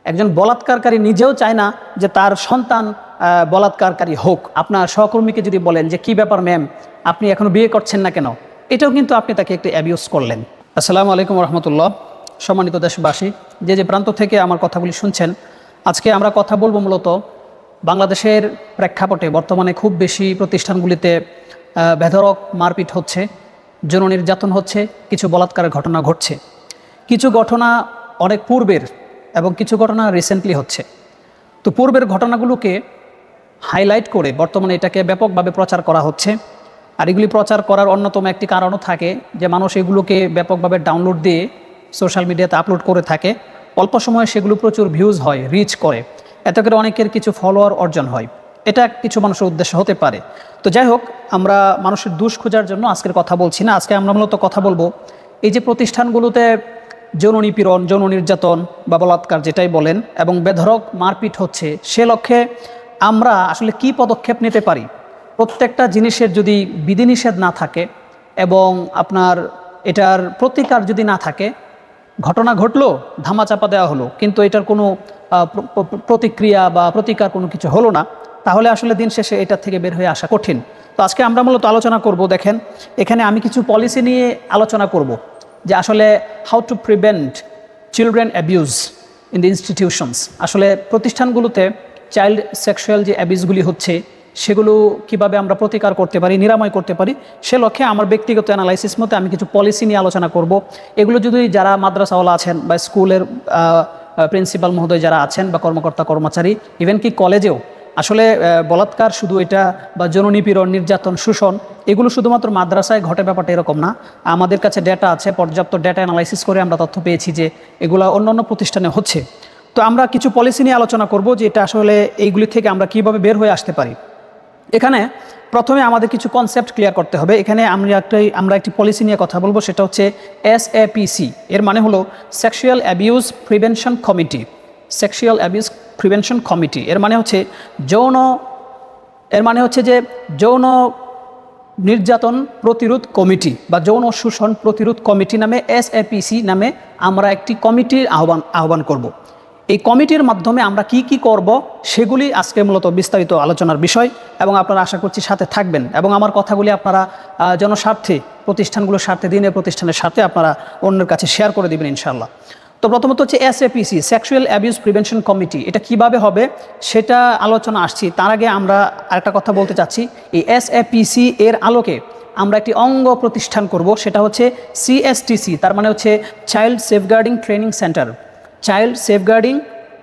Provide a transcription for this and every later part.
একজন বলাৎকারকারী নিজেও চায় না যে তার সন্তান বলাৎকারকারী হোক। আপনার সহকর্মীকে যদি বলেন যে কি ব্যাপার ম্যাম, আপনি এখনো বিয়ে করছেন না কেন, এটাও কিন্তু আপনি তাকে একটু অ্যাবিউজ করলেন। আসসালামু আলাইকুম রহমতুল্লাহ। সম্মানিত দেশবাসী, যে যে প্রান্ত থেকে আমার কথাগুলি শুনছেন, আজকে আমরা কথা বলবো মূলত বাংলাদেশের প্রেক্ষাপটে বর্তমানে খুব বেশি প্রতিষ্ঠানগুলিতে বেধড়ক মারপিট হচ্ছে, যৌন নির্যাতন হচ্ছে, কিছু বলাৎকারের ঘটনা ঘটছে। কিছু ঘটনা অনেক পূর্বের এবং কিছু ঘটনা রিসেন্টলি হচ্ছে। তো পূর্বের ঘটনাগুলোকে হাইলাইট করে বর্তমানে এটাকে ব্যাপকভাবে প্রচার করা হচ্ছে। আর এগুলি প্রচার করার অন্যতম একটি কারণও থাকে যে মানুষ এগুলোকে ব্যাপকভাবে ডাউনলোড দিয়ে সোশ্যাল মিডিয়াতে আপলোড করে থাকে। অল্প সময়ে সেগুলো প্রচুর ভিউজ হয়, রিচ করে, এতে করে অনেকের কিছু ফলোয়ার অর্জন হয়। এটা কিছু মানুষের উদ্দেশ্য হতে পারে। তো যাই হোক, আমরা মানুষের দোষ খোঁজার জন্য আজকের কথা বলছি না। আজকে আমরা মূলত কথা বলবো এই যে প্রতিষ্ঠানগুলোতে যৌন নিপীড়ন, যৌন নির্যাতন বা বলাৎকার যেটাই বলেন এবং বেধড়ক মারপিট হচ্ছে, সে লক্ষ্যে আমরা আসলে কি পদক্ষেপ নিতে পারি। প্রত্যেকটা জিনিসের যদি বিধিনিষেধ না থাকে এবং আপনার এটার প্রতিকার যদি না থাকে, ঘটনা ঘটলো, ধামাচাপা দেওয়া হলো, কিন্তু এটার কোনো প্রতিক্রিয়া বা প্রতিকার কোনো কিছু হলো না, তাহলে আসলে দিন শেষে এটার থেকে বের হয়ে আসা কঠিন। তো আজকে আমরা মূলত আলোচনা করব, দেখেন এখানে আমি কিছু পলিসি নিয়ে আলোচনা করব যে আসলে how to prevent children abuse in the institutions. আসলে প্রতিষ্ঠানগুলোতে চাইল্ড সেক্সুয়াল যে অ্যাবিউজগুলি হচ্ছে সেগুলো কিভাবে আমরা প্রতিকার করতে পারি, নিরাময় করতে পারি, সে লক্ষ্যে আমার ব্যক্তিগত অ্যানালাইসিস মতে আমি কিছু পলিসি নিয়ে আলোচনা করব। এগুলো যদি যারা মাদ্রাসাওয়ালা আছেন বা স্কুলের প্রিন্সিপাল মহোদয় যারা আছেন বা কর্মকর্তা কর্মচারী, ইভেন কি কলেজেও, আসলে বলাৎকার শুধু এটা বা যৌন নিপীড়ন, নির্যাতন, শোষণ এগুলো শুধুমাত্র মাদ্রাসায় ঘটে ব্যাপারটা এরকম না। আমাদের কাছে ডেটা আছে, পর্যাপ্ত ডেটা অ্যানালাইসিস করে আমরা তথ্য পেয়েছি যে এগুলো অন্যান্য প্রতিষ্ঠানে হচ্ছে। তো আমরা কিছু পলিসি নিয়ে আলোচনা করব যে এটা আসলে এইগুলি থেকে আমরা কীভাবে বের হয়ে আসতে পারি। এখানে প্রথমে আমাদের কিছু কনসেপ্ট ক্লিয়ার করতে হবে। এখানে আমরা একটি পলিসি নিয়ে কথা বলবো, সেটা হচ্ছে SAPC। এর মানে হলো sexual abuse prevention committee. Sexual abuse prevention committee এর মানে হচ্ছে যে যৌন নির্যাতন প্রতিরোধ কমিটি বা যৌন শোষণ প্রতিরোধ কমিটি নামে SAPC নামে আমরা একটি কমিটির আহ্বান করব। এই কমিটির মাধ্যমে আমরা কি কি করব সেগুলি আজকে মূলত বিস্তারিত আলোচনার বিষয়, এবং আপনারা আশা করছি সাথে থাকবেন এবং আমার কথাগুলি আপনারা জনস্বার্থে, প্রতিষ্ঠানগুলোর স্বার্থে, দিনের প্রতিষ্ঠানের স্বার্থে আপনারা অন্যের কাছে শেয়ার করে দেবেন ইনশাআল্লাহ। তো প্রথমত হচ্ছে SAPC, sexual abuse prevention committee. এটা কিভাবে হবে সেটা আলোচনা আসছি। তার আগে আমরা আরেকটা কথা বলতে চাচ্ছি, এই SAPC এর আলোকে আমরা একটি অঙ্গ প্রতিষ্ঠান করব, সেটা হচ্ছে CSTC। তার মানে হচ্ছে child safeguarding training centre. Child safeguarding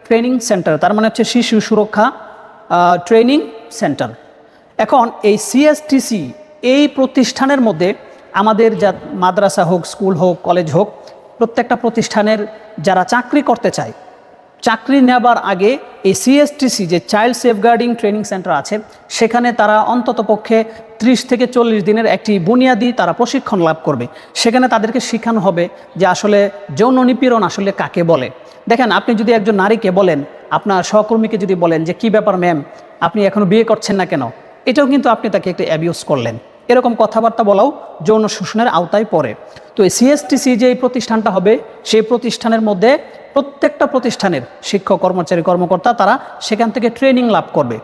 training centre তার মানে হচ্ছে শিশু সুরক্ষা ট্রেনিং সেন্টার। এখন এই CSTC এই প্রতিষ্ঠানের মধ্যে আমাদের যা মাদ্রাসা হোক, স্কুল হোক, কলেজ হোক, প্রত্যেকটা প্রতিষ্ঠানের যারা চাকরি করতে চায়, চাকরি নেবার আগে এই CSTC যে চাইল্ড সেফগার্ডিং ট্রেনিং সেন্টার আছে, সেখানে তারা অন্ততপক্ষে 30 থেকে 40 দিনের একটি বুনিয়াদি তারা প্রশিক্ষণ লাভ করবে। সেখানে তাদেরকে শেখানো হবে যে আসলে যৌন নিপীড়ন আসলে কাকে বলে। দেখেন, আপনি যদি একজন নারীকে বলেন, আপনার সহকর্মীকে যদি বলেন যে কি ব্যাপার ম্যাম, আপনি এখনো বিয়ে করছেন না কেন, এটাও কিন্তু আপনি তাকে একটু অ্যাবিউজ করলেন। এরকম কথাবার্তা বলাও যৌন শোষণের আওতায় পড়ে। তো এই CSTC যে এই প্রতিষ্ঠানটা হবে, সেই প্রতিষ্ঠানের মধ্যে প্রত্যেকটা প্রতিষ্ঠানের শিক্ষক, কর্মচারী, কর্মকর্তা তারা সেখান থেকে ট্রেনিং লাভ করবে।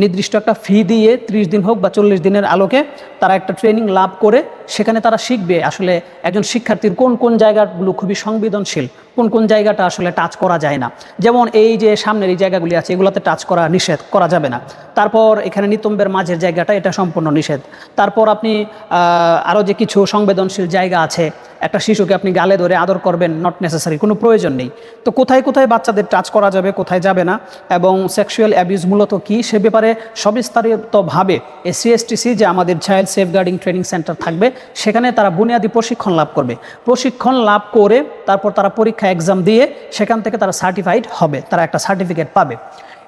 নির্দিষ্ট একটা ফি দিয়ে 30 দিন হোক বা 40 দিনের আলোকে তারা একটা ট্রেনিং লাভ করে সেখানে তারা শিখবে আসলে একজন শিক্ষার্থীর কোন কোন জায়গাগুলো খুবই সংবেদনশীল, কোন কোন জায়গাটা আসলে টাচ করা যায় না। যেমন এই যে সামনের এই জায়গাগুলি আছে, এগুলোতে টাচ করা নিষেধ, করা যাবে না। তারপর এখানে নিতম্বের মাঝের জায়গাটা, এটা সম্পূর্ণ নিষেধ। তারপর আপনি আরও যে কিছু সংবেদনশীল জায়গা আছে, একটা শিশুকে আপনি গালে ধরে আদর করবেন, নট নেসেসারি, কোনো প্রয়োজন নেই। তো কোথায় কোথায় বাচ্চাদের টাচ করা যাবে, কোথায় যাবে না, এবং সেক্সুয়াল অ্যাবিউজ মূলত কী সে ব্যাপারে সবিস্তারিতভাবে এই CSTC যে আমাদের চাইল্ড সেফগার্ডিং ট্রেনিং সেন্টার থাকবে, সেখানে তারা বুনিয়াদী প্রশিক্ষণ লাভ করবে। প্রশিক্ষণ লাভ করে তারপর তারা পরীক্ষা এক্সাম দিয়ে সেখান থেকে তারা সার্টিফাইড হবে, তারা একটা সার্টিফিকেট পাবে।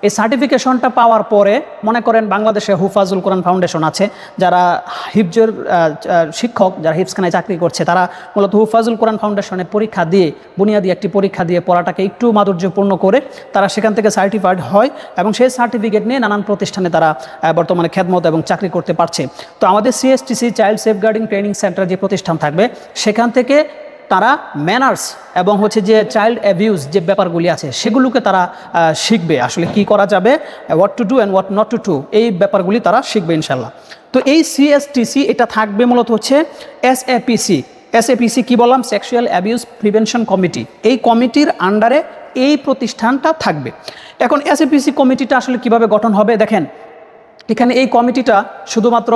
এই সার্টিফিকেশনটা পাওয়ার পরে মনে করেন বাংলাদেশে হুফাজুল কোরআন ফাউন্ডেশন আছে, যারা হিফজের শিক্ষক, যারা হিফজখানায় চাকরি করছে, তারা মূলত হুফাজুল কোরআন ফাউন্ডেশনের পরীক্ষা দিয়ে, বুনিয়াদী একটি পরীক্ষা দিয়ে পড়াটাকে একটু মাধুর্যপূর্ণ করে তারা সেখান থেকে সার্টিফাইড হয় এবং সেই সার্টিফিকেট নিয়ে নানান প্রতিষ্ঠানে তারা বর্তমানে খেদমত এবং চাকরি করতে পারছে। তো আমাদের CSTC child safeguarding training centre যে প্রতিষ্ঠান থাকবে, সেখান থেকে তারা ম্যানার্স এবং হচ্ছে যে চাইল্ড অ্যাবিউজ যে ব্যাপারগুলি আছে সেগুলোকে তারা শিখবে, আসলে কি করা যাবে, what to do and what not to do, এই ব্যাপারগুলি তারা শিখবে ইনশাল্লাহ। তো এই সিএসটিসি এটা থাকবে মূলত হচ্ছে এসএপিসি। এসএপিসি কি বললাম? Sexual abuse prevention committee. এই কমিটির আন্ডারে এই প্রতিষ্ঠানটা থাকবে। এখন এসএপিসি কমিটিটা আসলে কিভাবে গঠন হবে দেখেন, এখানে এই কমিটিটা শুধুমাত্র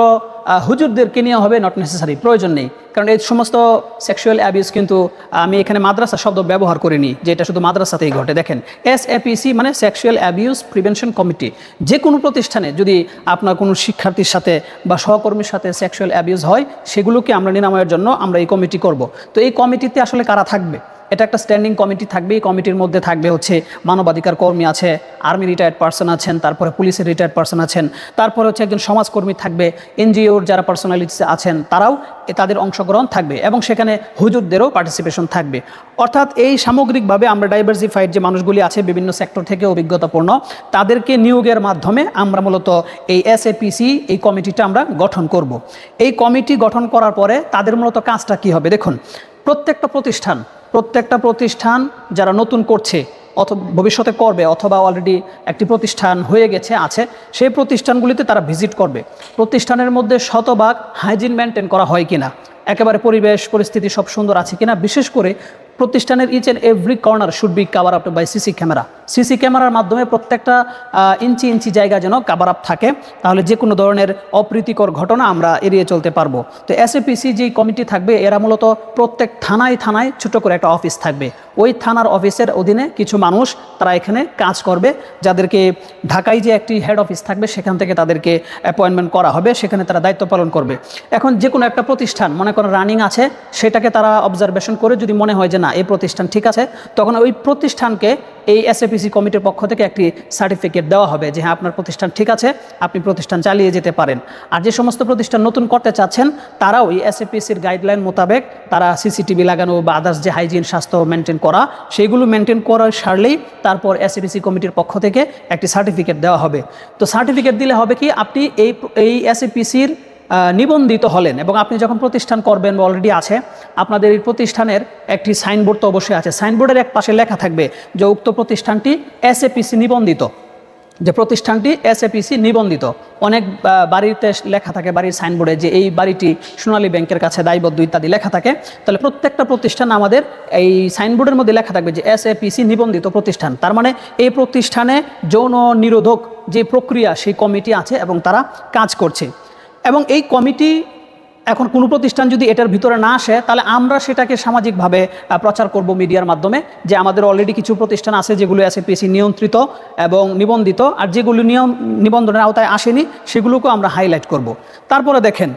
হুজুরদেরকে নিয়ে হবে, নট নেসেসারি, প্রয়োজন নেই। কারণ এই সমস্ত সেক্সুয়াল অ্যাবিউজ কিন্তু আমি এখানে মাদ্রাসা শব্দ ব্যবহার করিনি যে এটা শুধু মাদ্রাসাতেই ঘটে। দেখেন এসএপিসি মানে সেক্সুয়াল অ্যাবিউজ প্রিভেনশন কমিটি। যে কোনো প্রতিষ্ঠানে যদি আপনার কোনো শিক্ষার্থীর সাথে বা সহকর্মীর সাথে সেক্সুয়াল অ্যাবিউজ হয় সেগুলোকে আমরা নিরাময়ের জন্য আমরা এই কমিটি করব। তো এই কমিটিতে আসলে কারা থাকবে? এটা একটা স্ট্যান্ডিং কমিটি থাকবে। এই কমিটির মধ্যে থাকবে হচ্ছে মানবাধিকার কর্মী আছে, আর্মি রিটায়ার্ড পার্সন আছেন, তারপরে পুলিশের রিটায়ার্ড পার্সন আছেন, তারপরে হচ্ছে একজন সমাজকর্মী থাকবে, এনজিওর যারা পার্সোনালিটিস আছেন তারাও তাদের অংশগ্রহণ থাকবে এবং সেখানে হুজুরদেরও পার্টিসিপেশন থাকবে। অর্থাৎ এই সামগ্রিকভাবে আমরা ডাইভার্সিফাইড যে মানুষগুলি আছে বিভিন্ন সেক্টর থেকে অভিজ্ঞতাপূর্ণ তাদেরকে নিয়োগের মাধ্যমে আমরা মূলত এই এসএপিসি এই কমিটিটা আমরা গঠন করব। এই কমিটি গঠন করার পরে তাদের মূলত কাজটা কি হবে দেখুন, প্রত্যেকটা প্রতিষ্ঠান যারা নতুন করছে অথবা ভবিষ্যতে করবে অথবা অলরেডি একটি প্রতিষ্ঠান হয়ে গেছে আছে, সেই প্রতিষ্ঠানগুলিতে তারা ভিজিট করবে। প্রতিষ্ঠানের মধ্যে শতভাগ হাইজিন মেনটেন করা হয় কিনা, একেবারে পরিবেশ পরিস্থিতি সব সুন্দর আছে কিনা, বিশেষ করে প্রতিষ্ঠানের each and every corner should be cover up by CC camera. CC ক্যামেরার মাধ্যমে প্রত্যেকটা ইঞ্চি জায়গা যেন কাভার আপ থাকে, তাহলে যে কোনো ধরনের অপ্রীতিকর ঘটনা আমরা এড়িয়ে চলতে পারবো। তো এসএপিসি যেই কমিটি থাকবে এরা মূলত প্রত্যেক থানায় ছোট করে একটা অফিস থাকবে। ওই থানার অফিসের অধীনে কিছু মানুষ তারা এখানে কাজ করবে, যাদেরকে ঢাকায় যে একটি হেড অফিস থাকবে সেখান থেকে তাদেরকে অ্যাপয়েন্টমেন্ট করা হবে, সেখানে তারা দায়িত্ব পালন করবে। এখন যে কোনো একটা প্রতিষ্ঠান মনে করেন রানিং আছে, সেটাকে তারা অবজারভেশন করে যদি মনে হয় যে না এই প্রতিষ্ঠান ঠিক আছে, তখন ওই প্রতিষ্ঠানকে এই এসএপিসি কমিটির পক্ষ থেকে একটি সার্টিফিকেট দেওয়া হবে যে হ্যাঁ আপনার প্রতিষ্ঠান ঠিক আছে, আপনি প্রতিষ্ঠান চালিয়ে যেতে পারেন। আর যে সমস্ত প্রতিষ্ঠান নতুন করতে চাচ্ছেন তারাও এই এসএপিসির গাইডলাইন মোতাবেক তারা সিসিটিভি লাগানো বা আদার্স যে হাইজিন স্বাস্থ্য মেনটেন করা সেইগুলো মেনটেন করার সারলেই তারপর এসএপিসি কমিটির পক্ষ থেকে একটি সার্টিফিকেট দেওয়া হবে। তো সার্টিফিকেট দিলে হবে কি, আপনি এই এসএপিসির নিবন্ধিত হলেন এবং আপনি যখন প্রতিষ্ঠান করবেন বা অলরেডি আছে আপনাদের এই প্রতিষ্ঠানের একটি সাইনবোর্ড তো অবশ্যই আছে, সাইনবোর্ডের এক পাশে লেখা থাকবে যে উক্ত প্রতিষ্ঠানটি এসএপিসি নিবন্ধিত, যে প্রতিষ্ঠানটি এসএপিসি নিবন্ধিত। অনেক বাড়িতে লেখা থাকে বাড়ির সাইনবোর্ডে যে এই বাড়িটি সোনালী ব্যাংকের কাছে দায়বদ্ধ ইত্যাদি লেখা থাকে। তাহলে প্রত্যেকটা প্রতিষ্ঠান আমাদের এই সাইনবোর্ডের মধ্যে লেখা থাকবে যে এসএপিসি নিবন্ধিত প্রতিষ্ঠান। তার মানে এই প্রতিষ্ঠানে যৌন নিরোধক যে প্রক্রিয়া সেই কমিটি আছে এবং তারা কাজ করছে। এবং এই কমিটি এখন কোনো প্রতিষ্ঠান যদি এটার ভিতরে না আসে তাহলে আমরা সেটাকে সামাজিকভাবে প্রচার করব মিডিয়ার মাধ্যমে যে আমাদের অলরেডি কিছু প্রতিষ্ঠান আছে যেগুলো এসএপিসি নিয়ন্ত্রিত এবং নিবন্ধিত, আর যেগুলো নিবন্ধনের আওতায় আসেনি সেগুলোকেও আমরা হাইলাইট করব। তারপরে দেখেন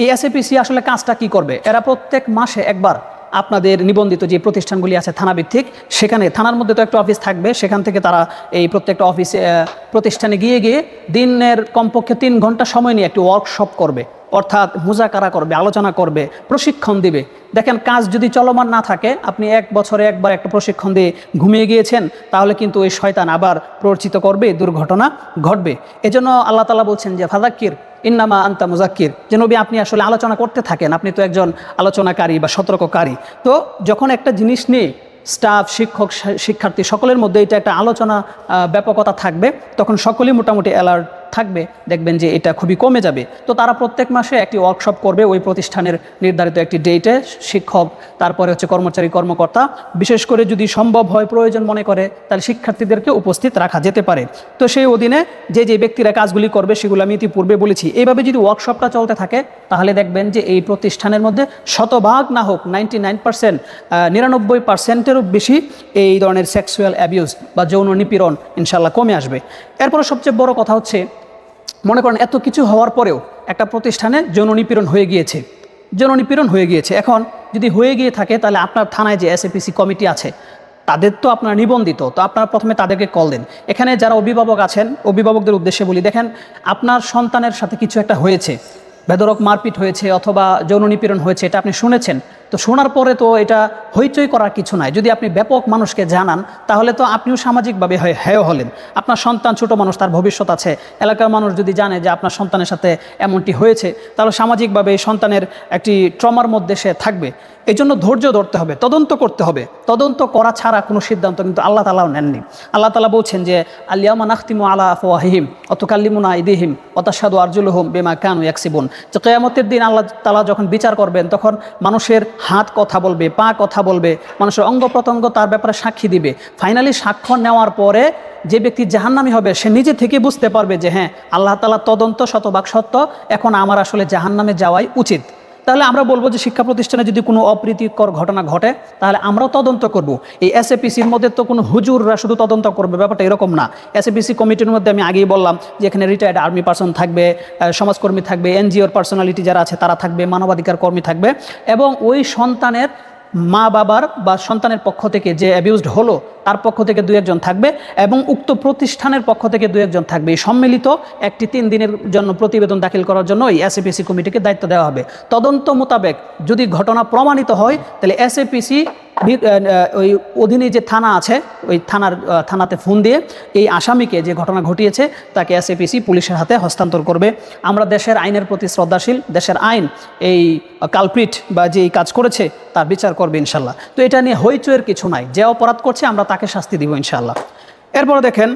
এই এসএপিসি আসলে কাজটা কি করবে, এরা প্রত্যেক মাসে একবার আপনাদের নিবন্ধিত যে প্রতিষ্ঠানগুলি আছে থানাভিত্তিক, সেখানে থানার মধ্যে তো একটা অফিস থাকবে, সেখান থেকে তারা এই প্রত্যেকটা অফিসে প্রতিষ্ঠানে গিয়ে দিনের কমপক্ষে 3 ঘন্টা সময় নিয়ে একটি ওয়ার্কশপ করবে, অর্থাৎ মুজাকারা করবে, আলোচনা করবে, প্রশিক্ষণ দিবে। দেখেন কাজ যদি চলমান না থাকে, আপনি 1 বছরে একবার একটা প্রশিক্ষণ দিয়ে ঘুমিয়ে গিয়েছেন তাহলে কিন্তু ওই শয়তান আবার প্ররোচিত করবে, দুর্ঘটনা ঘটবে। এজন্য আল্লাহ তাআলা বলছেন যে ফাযাক্কির ইন্নামা আনতা মুযাক্কির, যে নবী আপনি আসলে আলোচনা করতে থাকেন, আপনি তো একজন আলোচনাকারী বা সতর্ককারী। তো যখন একটা জিনিস নিয়ে স্টাফ, শিক্ষক, শিক্ষার্থী সকলের মধ্যে এটা একটা আলোচনা ব্যাপকতা থাকবে, তখন সকলেই মোটামুটি অ্যালার্ট থাকবে, দেখবেন যে এটা খুবই কমে যাবে। তো তারা প্রত্যেক মাসে একটি ওয়ার্কশপ করবে ওই প্রতিষ্ঠানের নির্ধারিত একটি ডেটে, শিক্ষক তারপরে হচ্ছে কর্মচারী কর্মকর্তা, বিশেষ করে যদি সম্ভব হয় প্রয়োজন মনে করে তাহলে শিক্ষার্থীদেরকে উপস্থিত রাখা যেতে পারে। তো সেই অধীনে যে ব্যক্তিরা কাজগুলি করবে সেগুলো আমি ইতিপূর্বে বলেছি। এইভাবে যদি ওয়ার্কশপটা চলতে থাকে তাহলে দেখবেন যে এই প্রতিষ্ঠানের মধ্যে শতভাগ না হোক 99%, 99%-এরও বেশি এই ধরনের সেক্সুয়াল অ্যাবিউজ বা যৌন নিপীড়ন ইনশাল্লাহ কমে আসবে। এরপরে সবচেয়ে বড় কথা হচ্ছে, মনে করেন এত কিছু হওয়ার পরেও একটা প্রতিষ্ঠানে যৌন নিপীড়ন হয়ে গিয়েছে। এখন যদি হয়ে গিয়ে থাকে তাহলে আপনার থানায় যে এসএপিসি কমিটি আছে তাদের তো আপনারা নিবন্ধিত, তো আপনারা প্রথমে তাদেরকে কল দেন। এখানে যারা অভিভাবক আছেন অভিভাবকদের উদ্দেশ্যে বলি, দেখেন আপনার সন্তানের সাথে কিছু একটা হয়েছে, বেধড়ক মারপিট হয়েছে অথবা যৌন নিপীড়ন হয়েছে, এটা আপনি শুনেছেন, তো শোনার পরে তো এটা হইচই করার কিছু নাই। যদি আপনি ব্যাপক মানুষকে জানান তাহলে তো আপনিও সামাজিকভাবে হেয় হলেন। আপনার সন্তান ছোট মানুষ, তার ভবিষ্যৎ আছে। এলাকার মানুষ যদি জানে যে আপনার সন্তানের সাথে এমনটি হয়েছে তাহলে সামাজিকভাবে এই সন্তানের একটি ট্রমার মধ্যে সে থাকবে। এই জন্য ধৈর্য ধরতে হবে, তদন্ত করতে হবে। তদন্ত করা ছাড়া কোনো সিদ্ধান্ত কিন্তু আল্লাহ তাআলাও নেননি। আল্লাহ তাআলা বলছেন যে আল-ইয়াওমা নাখতিমু আলা আফওয়াহিহিম ওয়া তুকাল্লিমুনা আইদিহিম ওয়া তাশহাদু আরজুলুহুম বিমা কানু ইয়াকসিবুন। যে কিয়ামতের দিন আল্লাহ তাআলা যখন বিচার করবেন তখন মানুষের হাত কথা বলবে, পা কথা বলবে, মানুষের অঙ্গ প্রত্যঙ্গ তার ব্যাপারে সাক্ষী দিবে। ফাইনালি সাক্ষ্য নেওয়ার পরে যে ব্যক্তি জাহান্নামী হবে সে নিজে থেকে বুঝতে পারবে যে হ্যাঁ, আল্লাহ তাআলা তদন্ত শতভাগ সত্য, এখন আমার আসলে জাহান্নামে যাওয়াই উচিত। তাহলে আমরা বলবো যে শিক্ষা প্রতিষ্ঠানে যদি কোনো অপ্রীতিকর ঘটনা ঘটে তাহলে আমরাও তদন্ত করব। এই এসএপিসির মধ্যে তো কোনো হুজুররা শুধু তদন্ত করবে, ব্যাপারটা এরকম না। এসএপিসি কমিটির মধ্যে আমি আগেই বললাম যে এখানে রিটায়ার্ড আর্মি পার্সন থাকবে, সমাজকর্মী থাকবে, এনজিওর পার্সোনালিটি যারা আছে তারা থাকবে, মানবাধিকার কর্মী থাকবে, এবং ওই সন্তানের মা বাবার বা সন্তানের পক্ষ থেকে যে অ্যাবিউজড হলো তার পক্ষ থেকে 2-1 জন থাকবে, এবং উক্ত প্রতিষ্ঠানের পক্ষ থেকে 2-1 জন থাকবে। এই সম্মিলিত একটি 3 দিনের জন্য প্রতিবেদন দাখিল করার জন্য এই এসএপিসি কমিটিকে দায়িত্ব দেওয়া হবে। তদন্ত মোতাবেক যদি ঘটনা প্রমাণিত হয় তাহলে এসএপিসি ওই অধীনে যে থানা আছে ওই থানাতে ফোন দিয়ে এই আসামিকে যে ঘটনা ঘটিয়েছে তাকে এসএপিসি পুলিশের হাতে হস্তান্তর করবে। আমরা দেশের আইনের প্রতি শ্রদ্ধাশীল, দেশের আইন এই কালপ্রিট বা যে এই কাজ করেছে তার বিচার করবে ইনশাল্লাহ। তো এটা নিয়ে হইচইয়ের কিছু নাই, যে অপরাধ করছে আমরা তাকে শাস্তি দিব ইনশাল্লাহ। এরপরে দেখেন,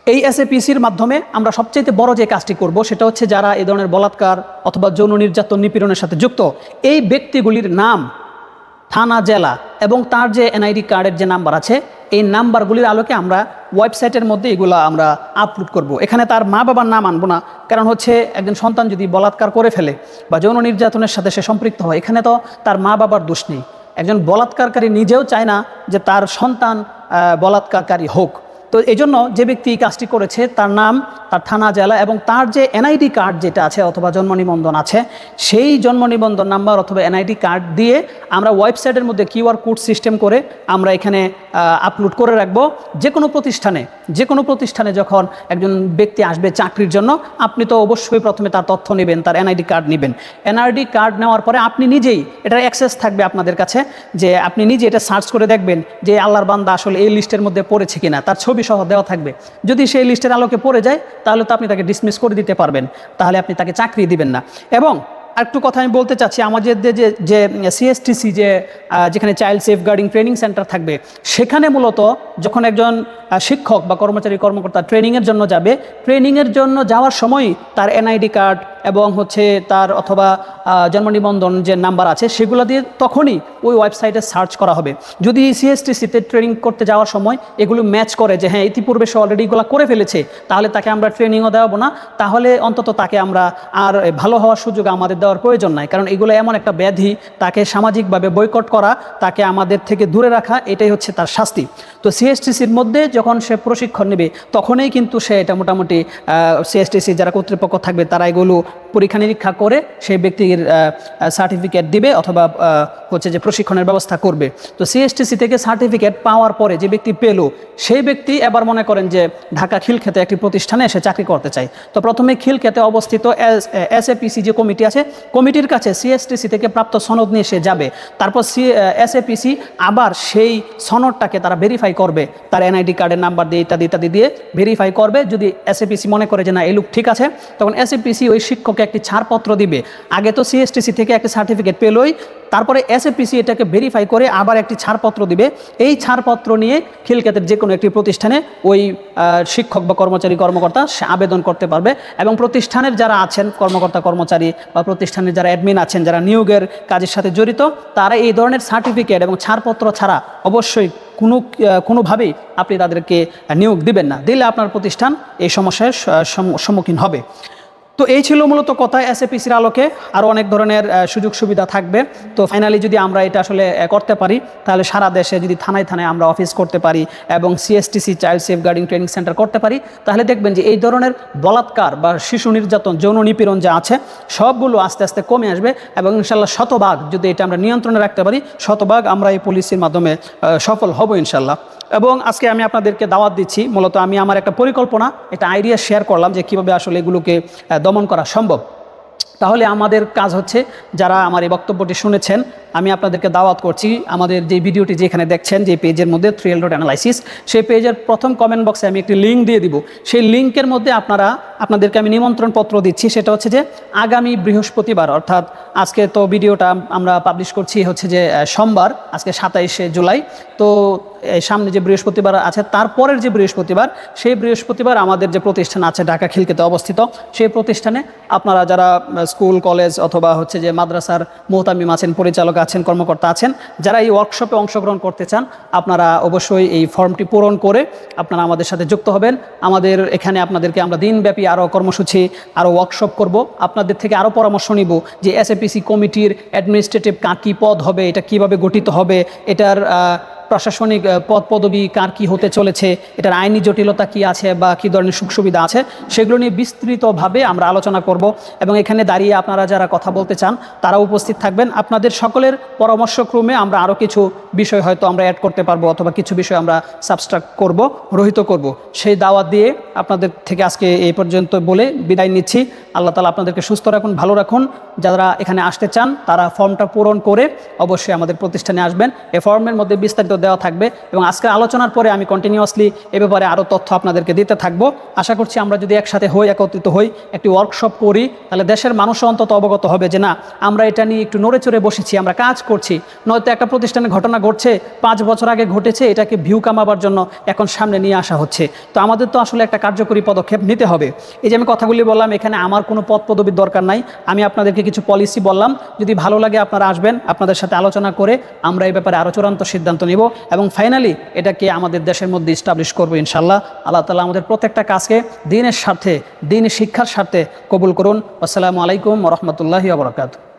এই এসএপিসির মাধ্যমে আমরা সবচেয়ে বড় যে কাজটি করব সেটা হচ্ছে যারা এই ধরনের বলাৎকার অথবা যৌন নির্যাতন নিপীড়নের সাথে যুক্ত এই ব্যক্তিগুলির নাম, থানা, জেলা এবং তার যে এনআইডি কার্ডের যে নাম্বার আছে এই নাম্বারগুলির আলোকে আমরা ওয়েবসাইটের মধ্যে এগুলো আমরা আপলোড করব। এখানে তার মা বাবার নাম আনবো না, কারণ হচ্ছে একজন সন্তান যদি বলাৎকার করে ফেলে বা যৌন নির্যাতনের সাথে সে সম্পৃক্ত হয়, এখানে তো তার মা বাবার দোষ নেই। একজন বলাৎকারকারী নিজেও চায় না যে তার সন্তান বলাৎকারকারী হোক। তো এই জন্য যে ব্যক্তি এই কাজটি করেছে তার নাম, তার থানা, জেলা এবং তার যে এনআইডি কার্ড যেটা আছে অথবা জন্ম নিবন্ধন আছে সেই জন্ম নিবন্ধন নাম্বার অথবা এনআইডি কার্ড দিয়ে আমরা ওয়েবসাইটের মধ্যে কিউআর কোড সিস্টেম করে আমরা এখানে আপলোড করে রাখবো। যে কোনো প্রতিষ্ঠানে যখন একজন ব্যক্তি আসবে চাকরির জন্য, আপনি তো অবশ্যই প্রথমে তার তথ্য নেবেন, তার এনআইডি কার্ড নেবেন। এনআইডি কার্ড নেওয়ার পরে আপনি নিজেই এটার অ্যাক্সেস থাকবে আপনাদের কাছে, যে আপনি নিজে এটা সার্চ করে দেখবেন যে আল্লাহর বান্দা আসলে এই লিস্টের মধ্যে পড়েছে কিনা, তার ছবি সহ দেওয়া থাকবে। যদি সেই লিস্টের আলোকে পড়ে যায় তাহলে তো আপনি তাকে ডিসমিস করে দিতে পারবেন, তাহলে আপনি তাকে চাকরি দিবেন না। এবং আরেকটু কথা আমি বলতে চাচ্ছি, আমাদের যে সিএসটিসি যেখানে চাইল্ড সেফগার্ডিং ট্রেনিং সেন্টার থাকবে, সেখানে মূলত যখন একজন শিক্ষক বা কর্মকর্তা ট্রেনিংয়ের জন্য যাবে, ট্রেনিংয়ের জন্য যাওয়ার সময় তার এনআইডি কার্ড এবং হচ্ছে তার অথবা জন্ম নিবন্ধন যে নাম্বার আছে সেগুলো দিয়ে তখনই ওই ওয়েবসাইটে সার্চ করা হবে। যদি সিএসটিসিতে ট্রেনিং করতে যাওয়ার সময় এগুলো ম্যাচ করে যে হ্যাঁ ইতিপূর্বে সে অলরেডি এগুলো করে ফেলেছে, তাহলে তাকে আমরা ট্রেনিংও দেওয়াবো না, তাহলে অন্তত তাকে আমরা আর ভালো হওয়ার সুযোগ আমাদের দেওয়ার প্রয়োজন নাই। কারণ এগুলো এমন একটা ব্যাধি, তাকে সামাজিকভাবে বয়কট করা, তাকে আমাদের থেকে দূরে রাখা, এটাই হচ্ছে তার শাস্তি। তো সিএসটিসির মধ্যে যখন সে প্রশিক্ষণ নেবে তখনই কিন্তু সে এটা মোটামুটি সিএসটিসি যারা কর্তৃপক্ষ থাকবে তারা এগুলো পরীক্ষা নিরীক্ষা করে সেই ব্যক্তির সার্টিফিকেট দিবে অথবা হচ্ছে যে প্রশিক্ষণের ব্যবস্থা করবে। তো সিএসটিসি থেকে সার্টিফিকেট পাওয়ার পরে যে ব্যক্তি পেল, সেই ব্যক্তি এবার মনে করেন যে ঢাকা খিলক্ষেতে একটি প্রতিষ্ঠানে এসে চাকরি করতে চায়। তো প্রথমে খিলক্ষেতে অবস্থিত এসএপিসি যে কমিটি আছে, কমিটির কাছে সিএসটিসি থেকে প্রাপ্ত সনদ নিয়ে সে যাবে। তারপর এসএপিসি আবার সেই সনদটাকে তারা ভেরিফাই করবে, তার এনআইডি কার্ডের নাম্বার দিয়ে ইত্যাদি দিয়ে ভেরিফাই করবে। যদি এসএপিসি মনে করে যে না এই লোক ঠিক আছে, তখন এসএপিসি ওই শিক্ষককে একটি ছাড়পত্র দিবে। আগে তো সিএসটিসি থেকে একটা সার্টিফিকেট পেলই, তারপরে এসএপিসি এটাকে ভেরিফাই করে আবার একটি ছাড়পত্র দিবে। এই ছাড়পত্র নিয়ে খিলক্ষেতের যে কোনো একটি প্রতিষ্ঠানে ওই শিক্ষক বা কর্মকর্তা সে আবেদন করতে পারবে। এবং প্রতিষ্ঠানের যারা আছেন কর্মচারী বা প্রতিষ্ঠানের যারা অ্যাডমিন আছেন, যারা নিয়োগের কাজের সাথে জড়িত, তারা এই ধরনের সার্টিফিকেট এবং ছাড়পত্র ছাড়া অবশ্যই কোনোভাবেই আপনি তাদেরকে নিয়োগ দিবেন না, দিলে আপনার প্রতিষ্ঠান এই সমস্যার সম্মুখীন হবে। তো এই ছিল মূলত কথা এসএপিসির আলোকে। আরও অনেক ধরনের সুযোগ সুবিধা থাকবে। তো ফাইনালি যদি আমরা এটা আসলে করতে পারি তাহলে সারা দেশে যদি থানায় আমরা অফিস করতে পারি এবং CSTC child safeguarding training centre করতে পারি, তাহলে দেখবেন যে এই ধরনের বলাৎকার বা শিশু নির্যাতন, যৌন নিপীড়ন যা আছে সবগুলো আস্তে আস্তে কমে আসবে। এবং ইনশাল্লাহ শতভাগ যদি এটা আমরা নিয়ন্ত্রণে রাখতে পারি, শতভাগ আমরা এই পলিসির মাধ্যমে সফল হব ইনশাল্লাহ। এবং আজকে আমি আপনাদেরকে দাওয়াত দিচ্ছি, মূলত আমি আমার একটা পরিকল্পনা, একটা আইডিয়া শেয়ার করলাম যে কীভাবে আসলে এগুলোকে দমন করা সম্ভব। তাহলে আমাদের কাজ হচ্ছে, যারা আমার এই বক্তব্যটি শুনেছেন আমি আপনাদেরকে দাওয়াত করছি আমাদের যে ভিডিওটি যেখানে দেখছেন যে পেজের মধ্যে থ্রিল ডট অ্যানালাইসিস, সেই পেজের প্রথম কমেন্ট বক্সে আমি একটি লিঙ্ক দিয়ে দিব। সেই লিঙ্কের মধ্যে আপনাদেরকে আমি নিমন্ত্রণ পত্র দিচ্ছি। সেটা হচ্ছে যে আগামী বৃহস্পতিবার, অর্থাৎ আজকে তো ভিডিওটা আমরা পাবলিশ করছি হচ্ছে যে সোমবার, আজকে 27শে জুলাই। তো সামনে যে বৃহস্পতিবার আছে তারপরের যে বৃহস্পতিবার, সেই বৃহস্পতিবার আমাদের যে প্রতিষ্ঠান আছে ঢাকা খিলকেতে অবস্থিত, সেই প্রতিষ্ঠানে আপনারা যারা স্কুল কলেজ অথবা হচ্ছে যে মাদ্রাসার মুহতামিম আছেন, পরিচালক আছেন, কর্মকর্তা আছেন, যারা এই ওয়ার্কশপে অংশগ্রহণ করতে চান, আপনারা অবশ্যই এই ফর্মটি পূরণ করে আপনারা আমাদের সাথে যুক্ত হবেন। আমাদের এখানে আপনাদেরকে আমরা দিনব্যাপী আরও কর্মসূচি, আরও ওয়ার্কশপ করব। আপনাদের থেকে আরও পরামর্শ নিব যে এসএপিসি কমিটির অ্যাডমিনিস্ট্রেটিভ কার কী পদ হবে, এটা কিভাবে গঠিত হবে, এটার প্রশাসনিক পদ পদবি কার কী হতে চলেছে, এটার আইনি জটিলতা কি আছে বা কী ধরনের সুখ সুবিধা আছে, সেগুলো নিয়ে বিস্তৃতভাবে আমরা আলোচনা করব। এবং এখানে দাঁড়িয়ে আপনারা যারা কথা বলতে চান তারা উপস্থিত থাকবেন। আপনাদের সকলের পরামর্শক্রমে আমরা আরও কিছু বিষয় হয়তো আমরা অ্যাড করতে পারবো, অথবা কিছু বিষয় আমরা সাবস্ট্রাক্ট করব, রহিত করব। সেই দাওয়াত দিয়ে আপনাদের থেকে আজকে এই পর্যন্ত বলে বিদায় নিচ্ছি। আল্লাহ তাআলা আপনাদেরকে সুস্থ রাখুন, ভালো রাখুন। যারা এখানে আসতে চান তারা ফর্মটা পূরণ করে অবশ্যই আমাদের প্রতিষ্ঠানে আসবেন। এই ফর্মের মধ্যে বিস্তারিত দেওয়া থাকবে এবং আজকের আলোচনার পরে আমি কন্টিনিউয়াসলি এ ব্যাপারে আরও তথ্য আপনাদেরকে দিতে থাকবো। আশা করছি আমরা যদি একসাথে হই, একত্রিত হই, একটি ওয়ার্কশপ করি, তাহলে দেশের মানুষও অন্তত অবগত হবে যে না, আমরা এটা নিয়ে একটু নড়ে চড়ে বসেছি, আমরা কাজ করছি। নয়তো একটা প্রতিষ্ঠানে ঘটনা ঘটছে, 5 বছর আগে ঘটেছে, এটাকে ভিউ কামাবার জন্য এখন সামনে নিয়ে আসা হচ্ছে। তো আমাদের তো আসলে একটা কার্যকরী পদক্ষেপ নিতে হবে। এই যে আমি কথাগুলি বললাম, এখানে আমার কোনো পদ পদবীর দরকার নাই, আমি আপনাদেরকে কিছু পলিসি বললাম। যদি ভালো লাগে আপনারা আসবেন, আপনাদের সাথে আলোচনা করে আমরা এই ব্যাপারে আরও চূড়ান্ত সিদ্ধান্ত নিব এবং ফাইনালি এটাকে আমাদের দেশের মধ্যে ইস্টাবলিশ করবো ইনশাল্লাহ। আল্লাহ তাআলা আমাদের প্রত্যেকটা কাজকে দিনের স্বার্থে, দিনের শিক্ষার স্বার্থে কবুল করুন। আসসালামু আলাইকুম ওয়া রাহমাতুল্লাহি ওয়া বারাকাতুহু।